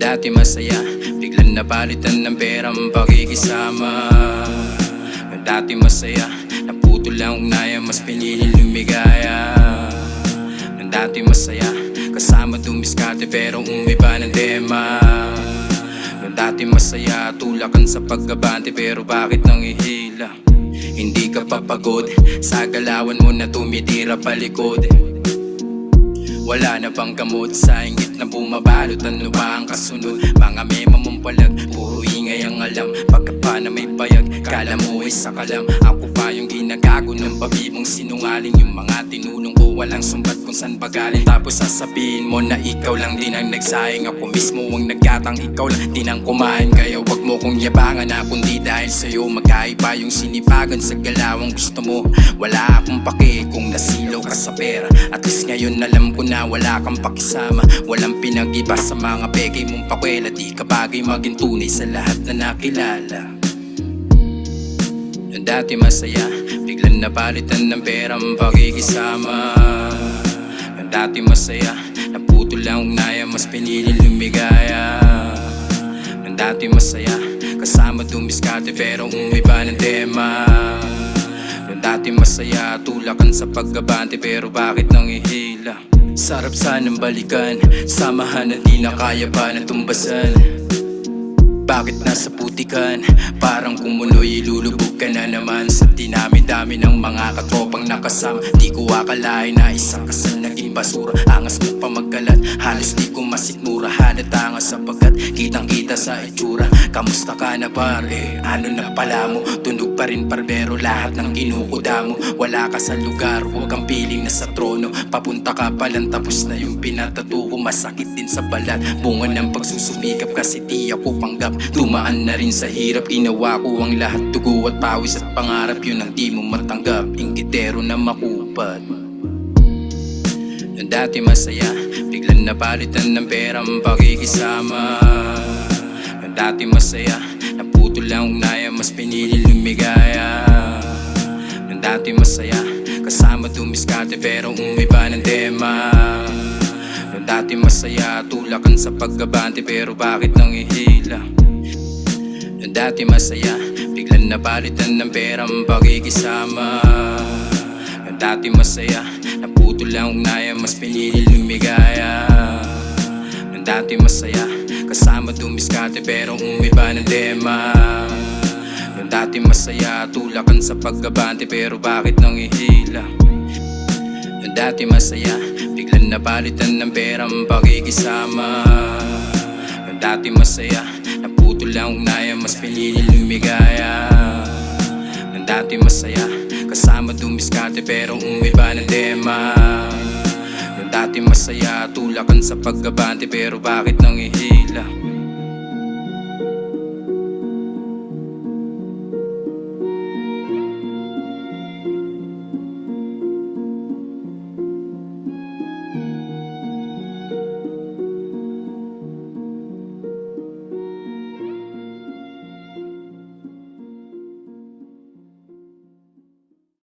dati masaya, biglang napalitan ng perang pakikisama. Nung dati masaya, naputol ang ugnayan, mas pinili lumigaya. Nung dati masaya, kasama dumiskarte pero umiba ng tema. Nung dati masaya, tulakan sa pagkabante pero bakit nangihila? Hindi ka papagod sa galawan mo na tumitira palikod. Wala na bang gamot sa inggit na bumabalot? Ano ba ang kasunod? Mga mema mong palag, puro ingay ang alam. Pagka pa na may payag, kala mo ay sakalam. Ako pa yung ginagago ng babibong sinungaling. Yung mga tinulong ko walang sumbat kung saan ba galing. Tapos sasabihin mo na ikaw lang din ang nagsayang. Ako mismo ang nagkatang ikaw lang din ang kumain. Kaya wag mo kong yabangan na kundi dahil sa'yo magkaiba yung sinipagan sa galawang gusto mo. Wala akong pake kung nasilaw ka sa pera. At least ngayon alam ko na wala kang pakisama. Walang pinag-iba sa mga peke mong pakwela. Di ka bagay maging tunay sa lahat na nakilala. Noong dati masaya, biglang napalitan ng perang pakikisama. Noong dati masaya, naputol ang ugnayan, mas pinili lumigaya. Noong dati masaya, kasama dumiskarte pero umiba ng tema. Noong dati masaya, tulakan sa pagkabante pero bakit nangihila? Sarap sanang balikan, samahan na di na kaya pa na tumbasan. Bakit nasa putikan? Parang kumuloy ilulubog ka na naman. Sa dinami-dami ng mga katropang nakasama. Di ko akalain na isang kasal naging basura. Angas mo pa magkalat, halos di ko masikmura. Halata nga sapagkat kitang kita sa itsura. Kamusta ka na pare? Ano na pala mo? Tunog pa rin parbero lahat ng kinukuda mo. Wala ka sa lugar, huwag kang piling na sa trono. Papunta ka palang tapos na yung pinatato ko. Masakit din sa balat, bunga ng pagsusumikap kasi di ako panggap. Tumaan na rin sa hirap, ginawa ko ang lahat. Dugo at pawis at pangarap, yun ang di mo matanggap. Inggitero na makupat. Noong dati masaya, biglang napalitan ng perang pakikisama. Noong dati masaya, naputol ang ugnayan, mas pinili lumigaya. Noong dati masaya, kasama dumiskarte pero umiba ng tema. Noong dati masaya, tulakan sa pagkabante pero bakit nangihila? Noong dati masaya, biglang napalitan ng perang pakikisama. Noong dati masaya, naputol ang ugnayan, mas pinili lumigaya. Noong dati masaya, kasama dumiskarte pero umiba ng tema. Noong dati masaya, tulakan sa pagkabante pero bakit nangihila? Noong dati masaya, biglang napalitan ng perang pakikisama. Noong dati masaya, naputol ang ugnayan, mas pinili lumigaya. Noong dati masaya, kasama dumiskarte pero umiba ng tema. Noong dati masaya, tulakan sa pagkabante pero bakit nangihila?